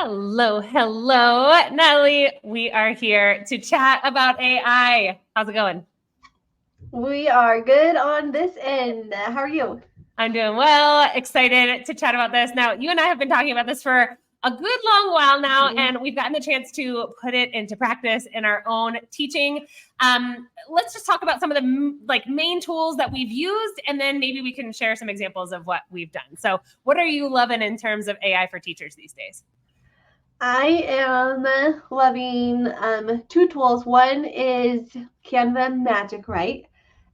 Hello, Natalie. We are here to chat about AI. How's it going? We are good on this end. How are you? I'm doing well. Excited to chat about this. Now, you and I have been talking about this for a good long while now, and we've gotten the chance to put it into practice in our own teaching. Let's just talk about some of the main tools that we've used, and then maybe we can share some examples of what we've done. So, what are you loving in terms of AI for teachers these days? I am loving two tools. One is Canva Magic Write,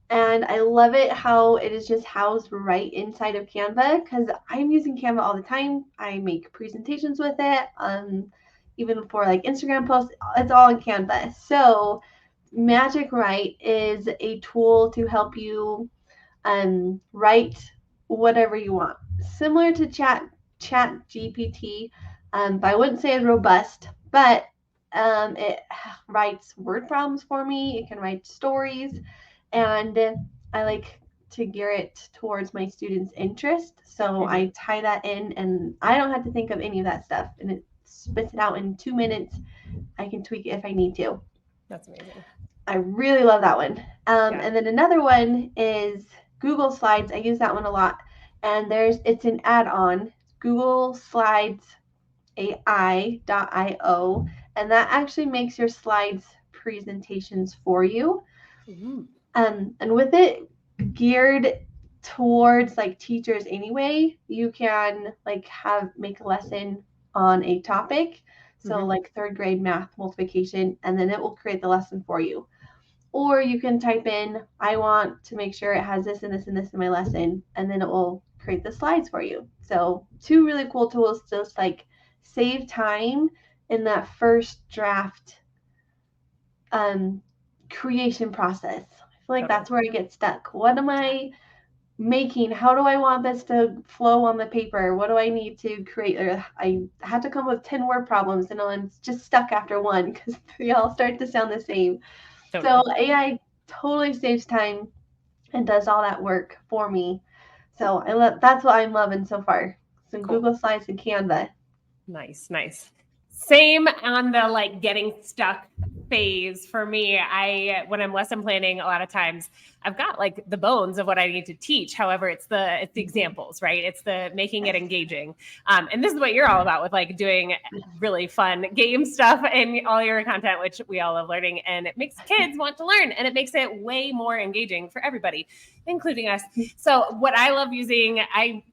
and I love it how it is just housed right inside of Canva because I'm using Canva all the time. I make presentations with it, even for like Instagram posts. It's all in Canva. So Magic Write is a tool to help you write whatever you want, similar to ChatGPT. But I wouldn't say it's robust, but it writes word problems for me. It can write stories, and I like to gear it towards my students' interest. So I tie that in, and I don't have to think of any of that stuff, and it spits it out in 2 minutes. I can tweak it if I need to. That's amazing. I really love that one. And then another one is Google Slides. I use that one a lot, and it's an add-on, Google Slides AI.io, and that actually makes your slides presentations for you. And with it geared towards like teachers anyway, you can like make a lesson on a topic. So like third grade math multiplication, and then it will create the lesson for you. Or you can type in, I want to make sure it has this and this and this in my lesson, and then it will create the slides for you. So two really cool tools to just like save time in that first draft creation process. I feel like that's where I get stuck. What am I making? How do I want this to flow on the paper? What do I need to create? Or I had to come up with 10 word problems, and I'm just stuck after one because they all start to sound the same. So AI totally saves time and does all that work for me. So that's what I'm loving so far. Some Google Slides and Canva. Nice. Same on the getting stuck phase for me. When I'm lesson planning, a lot of times I've got the bones of what I need to teach. However, it's the examples, right? It's the making it engaging. And this is what you're all about with doing really fun game stuff and all your content, which we all love learning. And it makes kids want to learn, and it makes it way more engaging for everybody, including us. So what I love using, I'm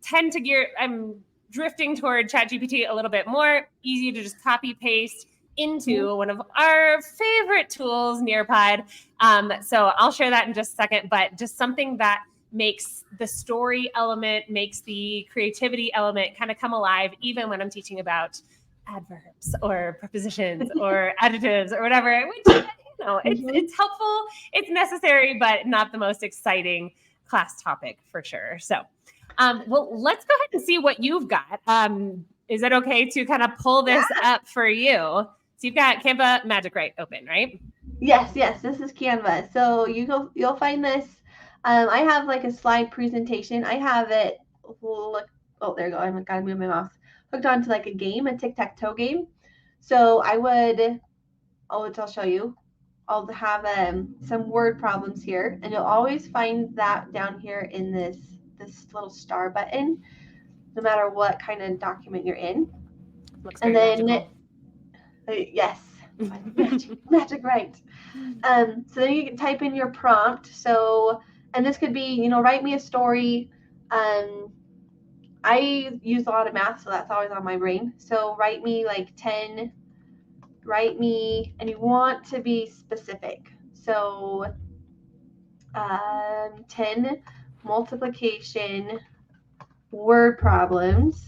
drifting toward ChatGPT a little bit more, easy to just copy paste into one of our favorite tools, Nearpod. So I'll share that in just a second, but just something that makes the story element, makes the creativity element kind of come alive, even when I'm teaching about adverbs or prepositions or adjectives or whatever, which, it's helpful, it's necessary, but not the most exciting class topic for sure. So well, let's go ahead and see what you've got. Is it okay to kind of pull this up for you? So you've got Canva Magic Write open, right? Yes. This is Canva. So you'll find this. I have a slide presentation. I have it. Oh, there you go. I gotta move my mouse. Hooked onto a game, a tic-tac-toe game. So I'll show you. I'll have some word problems here, and you'll always find that down here in this little star button, no matter what kind of document you're in. Looks very magical. Yes, magic Write. So then you can type in your prompt. So, and this could be, write me a story. I use a lot of math, so that's always on my brain. So write me and you want to be specific. So 10 multiplication word problems,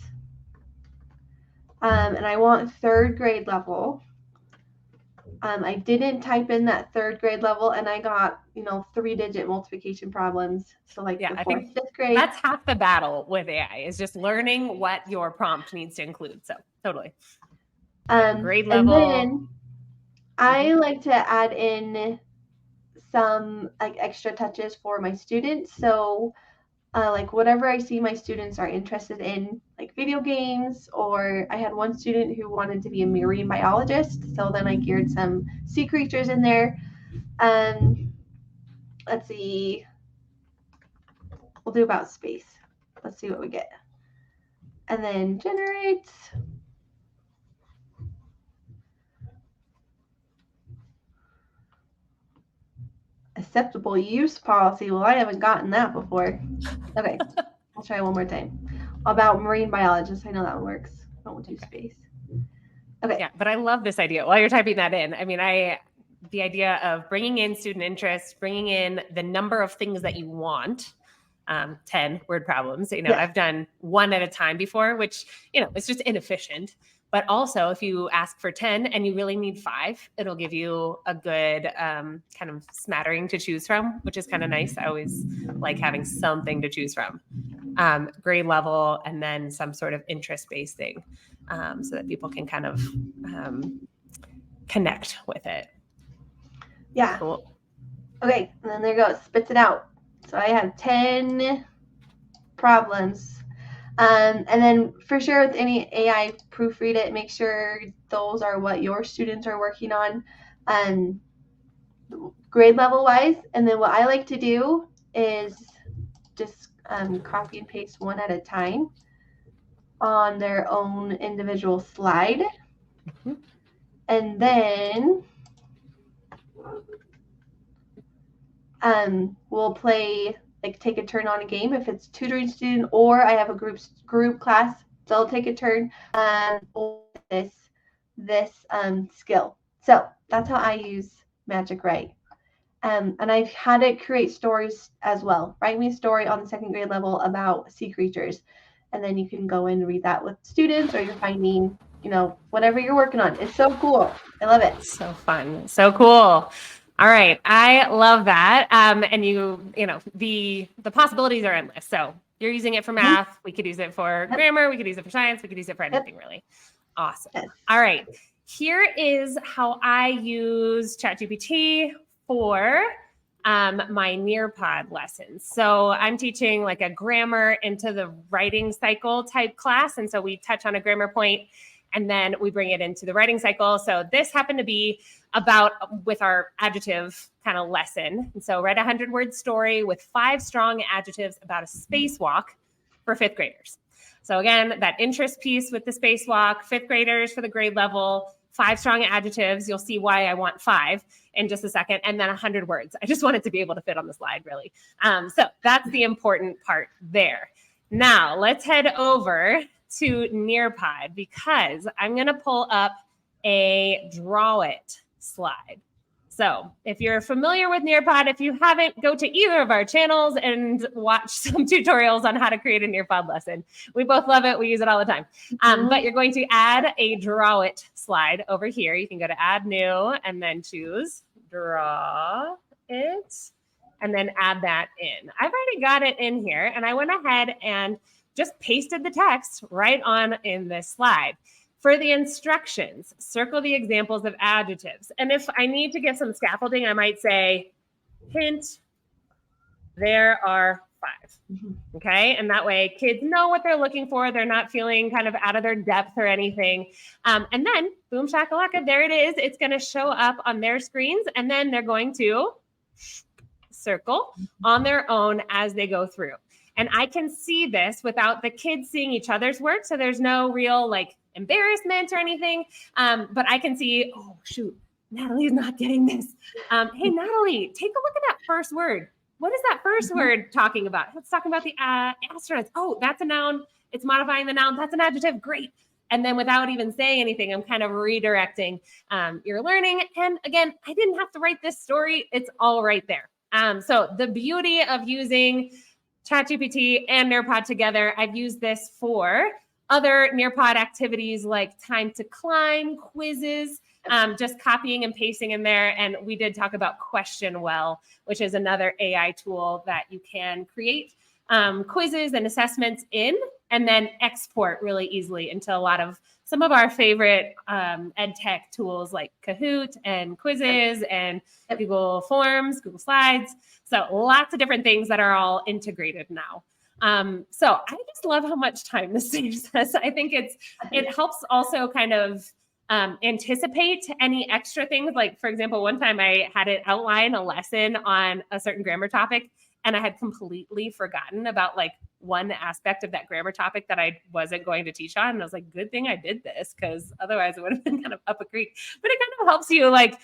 and I want third grade level. I didn't type in that third grade level, and I got 3-digit multiplication problems. So I think 5th grade. That's half the battle with AI, is just learning what your prompt needs to include. So totally. Grade level. And then I like to add in some extra touches for my students. So like whatever I see my students are interested in, like video games, or I had one student who wanted to be a marine biologist. So then I geared some sea creatures in there. Let's see, we'll do about space. Let's see what we get. And then generate. Acceptable use policy. Well, I haven't gotten that before. Okay, I'll try one more time. About marine biologists. I know that one works. I won't do space. Okay. Yeah, but I love this idea. While you're typing that in, I mean, the idea of bringing in student interest, bringing in the number of things that you want, 10 word problems. You know, Yeah. I've done one at a time before, which, you know, it's just inefficient. But also, if you ask for 10 and you really need 5, it'll give you a good kind of smattering to choose from, which is kind of nice. I always like having something to choose from. Grade level, and then some sort of interest-based thing, so that people can kind of connect with it. Yeah. Cool. Okay, and then there goes. Spits it out. So I have 10 problems. And then for sure with any AI, proofread it. Make sure those are what your students are working on, grade level wise. And then what I like to do is just copy and paste one at a time on their own individual slide. Mm-hmm. And then we'll play, like, take a turn on a game if it's tutoring student, or I have a group class, they'll take a turn this skill. So that's how I use Magic Write. And I've had it create stories as well. Write me a story on the 2nd grade level about sea creatures. And then you can go in and read that with students, or you're finding, you know, whatever you're working on. It's so cool. I love it. So fun. So cool. All right. I love that. And you know, the possibilities are endless. So you're using it for math. We could use it for grammar. We could use it for science. We could use it for anything, really. Awesome. Yes. All right. Here is how I use ChatGPT for my Nearpod lessons. So I'm teaching like a grammar into the writing cycle type class. And so we touch on a grammar point and then we bring it into the writing cycle. So this happened to be about with our adjective kind of lesson. And so read a 100-word story with 5 strong adjectives about a spacewalk for 5th graders. So again, that interest piece with the spacewalk, 5th graders for the grade level, 5 strong adjectives. You'll see why I want 5 in just a second. And then 100 words. I just want it to be able to fit on the slide, really. So that's the important part there. Now let's head over to Nearpod, because I'm going to pull up a draw it slide. So if you're familiar with Nearpod, if you haven't, go to either of our channels and watch some tutorials on how to create a Nearpod lesson. We both love it. We use it all the time. But you're going to add a draw it slide over here. You can go to add new and then choose draw it and then add that in. I've already got it in here, and I went ahead and just pasted the text right on in this slide. For the instructions, circle the examples of adjectives. And if I need to give some scaffolding, I might say, hint, there are 5. Okay. And that way kids know what they're looking for. They're not feeling kind of out of their depth or anything. And then boom shakalaka, there it is. It's going to show up on their screens, and then they're going to circle on their own as they go through. And I can see this without the kids seeing each other's work. So there's no real like embarrassment or anything. But I can see, oh, shoot, Natalie's not getting this. Hey, Natalie, take a look at that first word. What is that first word talking about? It's talking about the astronauts. Oh, that's a noun. It's modifying the noun. That's an adjective. Great. And then without even saying anything, I'm kind of redirecting your learning. And again, I didn't have to write this story. It's all right there. So the beauty of using ChatGPT and Nearpod together, I've used this for other Nearpod activities like time to climb, quizzes, just copying and pasting in there. And we did talk about Question Well, which is another AI tool that you can create quizzes and assessments in, and then export really easily into some of our favorite ed tech tools like Kahoot and quizzes and Google Forms, Google Slides. So lots of different things that are all integrated now. So I just love how much time this saves us. I think it helps also kind of anticipate any extra things. Like, for example, one time I had it outline a lesson on a certain grammar topic, and I had completely forgotten about like one aspect of that grammar topic that I wasn't going to teach on. And I was like, good thing I did this, because otherwise it would have been kind of up a creek. But it kind of helps you like,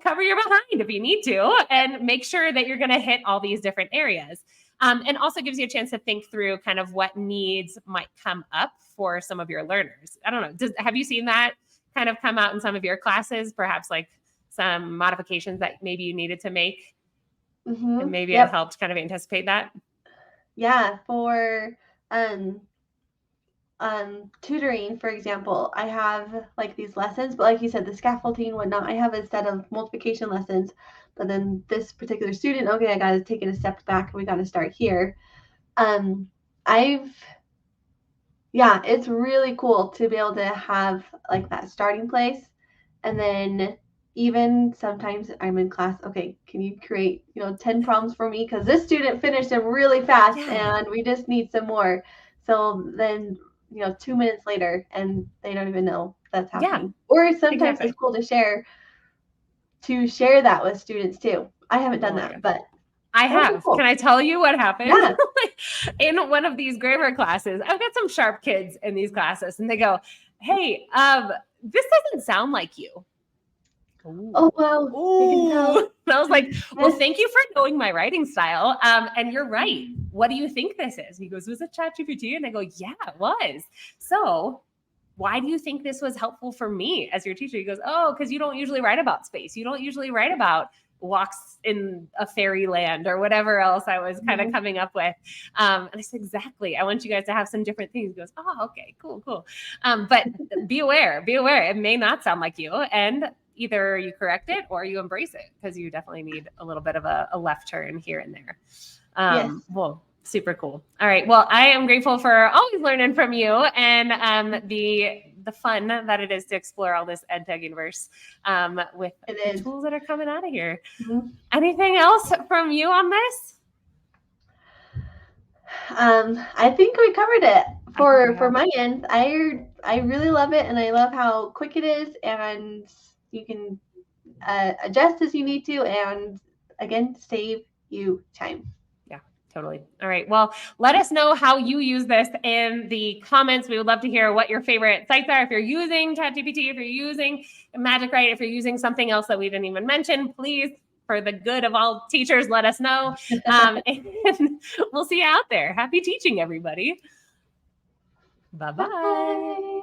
cover your behind if you need to, and make sure that you're going to hit all these different areas. And also gives you a chance to think through kind of what needs might come up for some of your learners. I don't know. Have you seen that kind of come out in some of your classes? Perhaps like some modifications that maybe you needed to make, and maybe it helped kind of anticipate that. Yeah, for tutoring, for example, I have like these lessons, but like you said, the scaffolding and whatnot, I have a set of multiplication lessons. But then this particular student, okay, I got to take it a step back and we got to start here. It's really cool to be able to have like that starting place. And then even sometimes I'm in class, okay, can you create, 10 problems for me? Because this student finished them really fast and we just need some more. So then, 2 minutes later and they don't even know that's happening. Or sometimes it's cool to share that with students too. I haven't done that, but I have. Cool. Can I tell you what happened? Yeah. In one of these grammar classes, I've got some sharp kids in these classes, and they go, "Hey, this doesn't sound like you." Ooh. Oh, wow. Ooh. And I was like, well, thank you for knowing my writing style. And you're right. What do you think this is? He goes, was it ChatGPT? And I go, yeah, it was. So why do you think this was helpful for me as your teacher? He goes, oh, because you don't usually write about space. You don't usually write about walks in a fairyland or whatever else I was kind of coming up with. And I said, exactly. I want you guys to have some different things. He goes, oh, okay, cool. But be aware. It may not sound like you. And either you correct it or you embrace it, because you definitely need a little bit of a left turn here and there. Yes. Well, super cool. All right. Well, I am grateful for always learning from you, and the fun that it is to explore all this EdTech universe with the tools that are coming out of here. Anything else from you on this? I think we covered it for my end. I really love it, and I love how quick it is, and you can adjust as you need to, and again, save you time. Totally. All right. Well, let us know how you use this in the comments. We would love to hear what your favorite sites are. If you're using ChatGPT, if you're using Magic Write, if you're using something else that we didn't even mention, please, for the good of all teachers, let us know. And we'll see you out there. Happy teaching, everybody. Bye-bye. Bye.